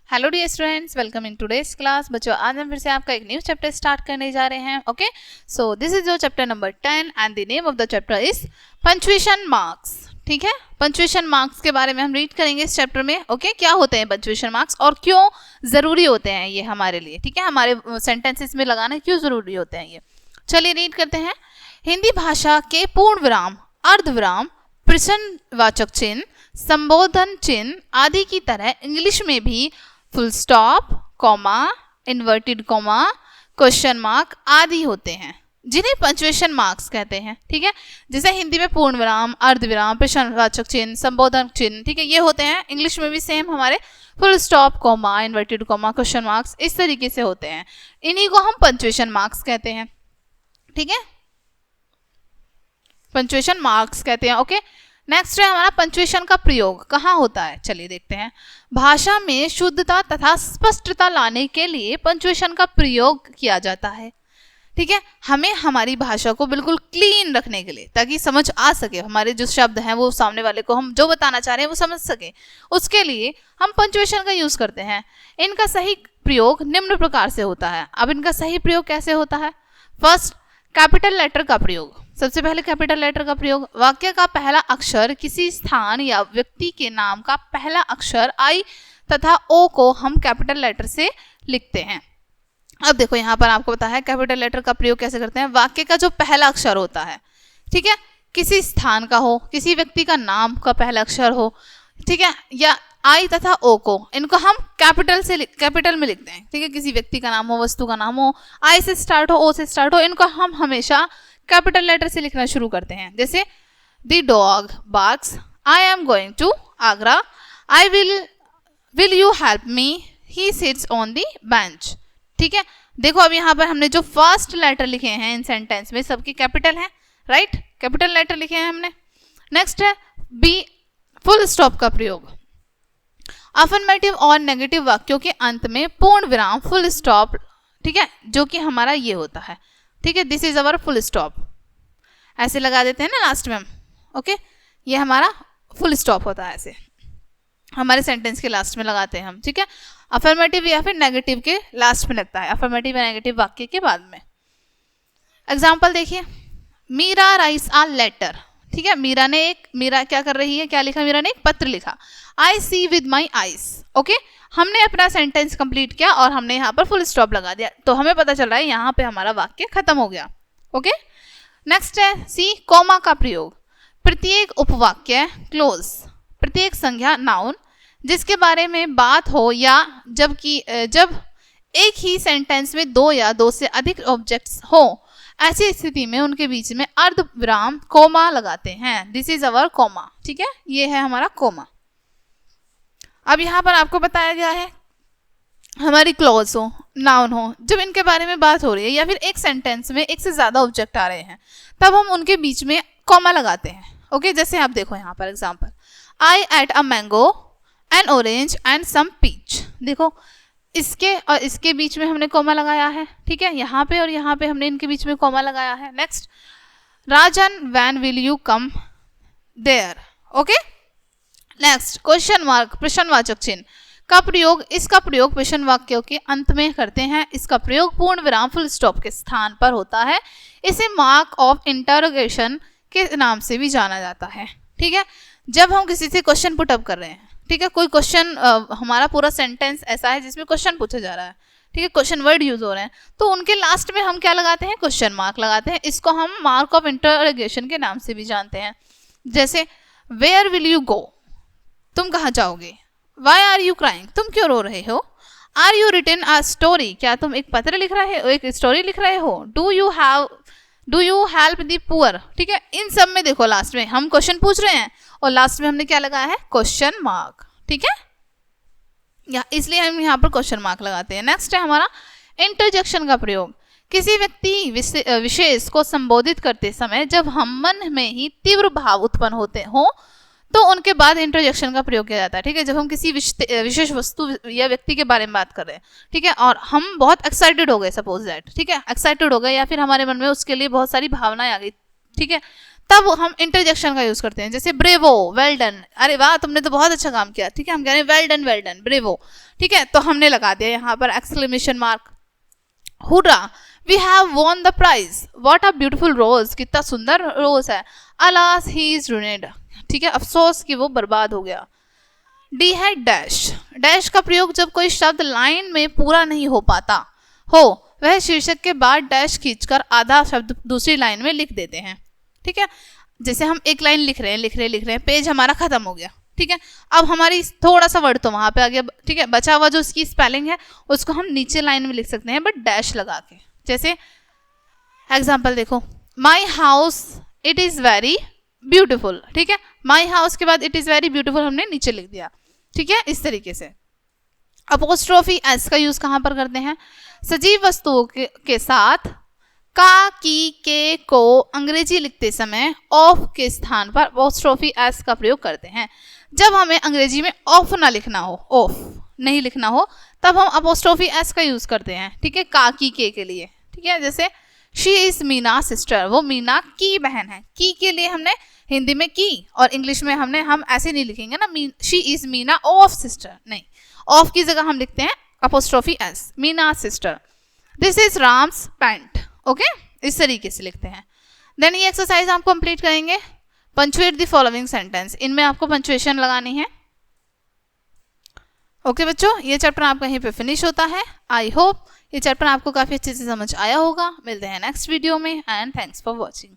Hello dear students, welcome in today's class. बच्चों, आज हम फिर से आपका एक न्यू चैप्टर स्टार्ट करने जा रहे हैं। Okay, so this is your chapter number 10 and the name of the chapter is punctuation marks. ठीक है, पंक्चुएशन मार्क्स के बारे में हम रीड करेंगे इस चैप्टर में। ओके, क्या होते हैं पंक्चुएशन मार्क्स और क्यों जरूरी होते हैं ये हमारे लिए। ठीक है, हमारे सेंटेंसेस में लगाना क्यों जरूरी होते हैं ये। चलिए रीड करते हैं। हिंदी भाषा के पूर्ण विराम, अर्धविराम, प्रश्नवाचक चिन्ह, संबोधन चिन्ह आदि की तरह इंग्लिश में भी full stop, comma, inverted comma, question mark आदि होते हैं, जिन्हें पंक्चुएशन मार्क्स कहते हैं। ठीक है, जैसे हिंदी में पूर्ण विराम, अर्धविराम, प्रश्नवाचक चिन्ह, संबोधन चिन्ह, ठीक है, ये होते हैं। इंग्लिश में भी सेम हमारे full stop, comma, inverted comma, question marks इस तरीके से होते हैं। इन्हीं को हम पंक्चुएशन मार्क्स कहते हैं। ठीक है, पंक्चुएशन मार्क्स कहते हैं। ओके, नेक्स्ट है हमारा पंक्चुएशन का प्रयोग कहाँ होता है। चलिए देखते हैं। भाषा में शुद्धता तथा स्पष्टता लाने के लिए पंक्चुएशन का प्रयोग किया जाता है। ठीक है, हमें हमारी भाषा को बिल्कुल क्लीन रखने के लिए, ताकि समझ आ सके, हमारे जो शब्द हैं वो सामने वाले को हम जो बताना चाह रहे हैं वो समझ सके, उसके लिए हम पंक्चुएशन का यूज करते हैं। इनका सही प्रयोग निम्न प्रकार से होता है। अब इनका सही प्रयोग कैसे होता है। फर्स्ट, कैपिटल लेटर का प्रयोग। सबसे पहले कैपिटल लेटर का प्रयोग। वाक्य का पहला अक्षर किसी स्थान या व्यक्ति के नाम का पहला अक्षर आई तथा ओ को हम कैपिटल लेटर से लिखते हैं। अब देखो यहाँ पर आपको पता है कैपिटल लेटर का प्रयोग कैसे करते हैं। वाक्य का जो पहला अक्षर होता है, ठीक है, किसी स्थान का हो, किसी व्यक्ति का नाम का पहला अक्षर हो, ठीक है, या आई तथा ओ को, इनको हम कैपिटल में लिखते हैं। ठीक है, किसी व्यक्ति का नाम हो, वस्तु का नाम हो, आई से स्टार्ट हो, ओ से स्टार्ट हो, इनको हम हमेशा कैपिटल लेटर से लिखना शुरू करते हैं। जैसे the dog barks, I am going to Agra, I will you help me, he sits on the bench. ठीक है, देखो अब यहाँ पर हमने जो फर्स्ट लेटर लिखे हैं इन सेंटेंस में सबके कैपिटल हैं, राइट, कैपिटल लेटर लिखे हैं हमने। नेक्स्ट है बी, फुल स्टॉप का प्रयोग। अफर्मेटिव और नेगेटिव वाक्यों के अंत में पूर्ण विराम, फुल स्टॉप, ठीक है, जो कि हमारा ये होता है। ठीक है, this is our full stop, ऐसे लगा देते हैं ना लास्ट में हम। ओके, ये हमारा फुल स्टॉप होता है, ऐसे हमारे सेंटेंस के लास्ट में लगाते हैं हम। ठीक है, अफर्मेटिव या फिर नेगेटिव के लास्ट में लगता है, अफर्मेटिव या नेगेटिव वाक्य के बाद में। एग्जाम्पल देखिए, मीरा राइट्स अ लेटर। ठीक है, मीरा क्या कर रही है, क्या लिखा, मीरा ने एक पत्र लिखा। आई सी विद माई आईज। ओके, हमने अपना सेंटेंस कंप्लीट किया और हमने यहाँ पर फुल स्टॉप लगा दिया, तो हमें पता चल रहा है यहाँ पे हमारा वाक्य खत्म हो गया। ओके, नेक्स्ट है सी, कॉमा का प्रयोग। प्रत्येक उपवाक्य, क्लोज, प्रत्येक संज्ञा, नाउन, जिसके बारे में बात हो या जब एक ही सेंटेंस में दो या दो से अधिक ऑब्जेक्ट्स हो, ऐसी स्थिति में उनके बीच में अर्ध विराम, कोमा लगाते हैं। This is our comma. ठीक है, ये है हमारा कोमा। अब यहाँ पर आपको बताया गया है हमारी क्लॉज हो, नाउन हो, जब इनके बारे में बात हो रही है या फिर एक सेंटेंस में एक से ज्यादा ऑब्जेक्ट आ रहे हैं, तब हम उनके बीच में कॉमा लगाते हैं। ओके, जैसे आप देखो यहाँ पर example, I ate a mango, an orange and some peach. देखो इसके और इसके बीच में हमने कॉमा लगाया है। ठीक है, यहाँ पे और यहाँ पे हमने इनके बीच में कॉमा लगाया है। Next, Rajan when will you come there. Okay, next, question mark, प्रश्नवाचक चिन्ह का प्रयोग। इसका प्रयोग प्रश्न वाक्यों के अंत में करते हैं। इसका प्रयोग पूर्ण विराम, फुल स्टॉप के स्थान पर होता है। इसे मार्क ऑफ इंटरोगेशन के नाम से भी जाना जाता है। ठीक है, जब हम किसी से क्वेश्चन पुट अप कर रहे हैं, ठीक है, कोई क्वेश्चन, हमारा पूरा सेंटेंस ऐसा है जिसमें क्वेश्चन पूछा जा रहा है, ठीक है, क्वेश्चन वर्ड यूज हो रहे हैं, तो उनके लास्ट में हम क्या लगाते हैं, क्वेश्चन मार्क लगाते हैं। इसको हम मार्क ऑफ इंटरोगेशन के नाम से भी जानते हैं। जैसे वेयर विल यू गो, तुम कहाँ जाओगे। वाई आर यू क्राइंग, तुम क्यों रो रहे हो। Are you written a story, क्या तुम एक पत्र लिख रहे हो, एक स्टोरी लिख रहे हो। Do you help the poor. ठीक है, इन सब में देखो लास्ट में हम क्वेश्चन पूछ रहे हैं और लास्ट में हमने क्या लगाया है, क्वेश्चन मार्क। ठीक है, या इसलिए हम यहाँ पर क्वेश्चन मार्क लगाते हैं। नेक्स्ट है हमारा इंटरजेक्शन का प्रयोग। किसी व्यक्ति विशेष को संबोधित करते समय जब हम मन में ही तीव्र भाव उत्पन्न होते हो, तो उनके बाद इंटरजेक्शन का प्रयोग किया जाता है। ठीक है, जब हम किसी विशेष वस्तु या व्यक्ति के बारे में बात कर रहे हैं, ठीक है, और हम बहुत एक्साइटेड हो गए, सपोज दैट, ठीक है, एक्साइटेड हो गए या फिर हमारे मन में उसके लिए बहुत सारी भावनाएं आ गई, ठीक है, तब हम इंटरजेक्शन का यूज करते हैं, जैसे ब्रेवो, वेल डन, अरे वाह तुमने तो बहुत अच्छा काम किया, ठीक है, हम कह रहे हैं वेल डन ब्रेवो, ठीक है, तो हमने लगा दिया यहाँ पर exclamation mark. Hurrah, we have won the prize, what a beautiful rose, कितना सुंदर रोज है। अलास ही इज रुइनेड, ठीक है, अफसोस कि वो बर्बाद हो गया। डी है डैश, डैश का प्रयोग जब कोई शब्द लाइन में पूरा नहीं हो पाता हो, वह शीर्षक के बाद डैश खींचकर आधा शब्द दूसरी लाइन में लिख देते हैं, ठीक है। जैसे हम एक लाइन लिख रहे हैं, पेज हमारा खत्म हो गया, ठीक है, अब हमारी थोड़ा सा वर्ड तो वहां पे आ गया, ठीक है, बचा हुआ जो उसकी स्पेलिंग है उसको हम नीचे लाइन में लिख सकते हैं बट डैश लगा के। जैसे एग्जाम्पल देखो, my house it is very beautiful, ठीक है, माई हाउस के बाद इट इज वेरी ब्यूटिफुल हमने नीचे लिख दिया, ठीक है, इस तरीके से। अपोस्ट्रोफी एस का यूज कहां पर करते हैं, सजीव वस्तुओं के साथ का, की, के को अंग्रेजी लिखते समय ऑफ के स्थान पर अपोस्ट्रोफी एस का प्रयोग करते हैं। जब हमें अंग्रेजी में ऑफ ना लिखना हो, ऑफ नहीं लिखना हो, तब हम अपोस्ट्रोफी एस का यूज करते हैं, ठीक है, का, की, के लिए, ठीक है। जैसे शी इज मीना सिस्टर, वो मीना की बहन है, की के लिए हमने हिंदी में की और इंग्लिश में हम ऐसे नहीं लिखेंगे ना, she is Meena of sister, नहीं, ऑफ की जगह हम लिखते हैं apostrophe S, Meena sister. This is Ram's pant, okay, इस तरीके से लिखते हैं। देन ये एक्सरसाइज हम कंप्लीट करेंगे। पंचुएट द फॉलोइंग सेंटेंस, इनमें आपको पंचुएशन लगानी है। ओके बच्चों, ये चैप्टर आपका यहीं पे फिनिश होता है। आई होप ये चैप्टर आपको काफ़ी अच्छे से समझ आया होगा। मिलते हैं नेक्स्ट वीडियो में एंड थैंक्स फॉर वॉचिंग।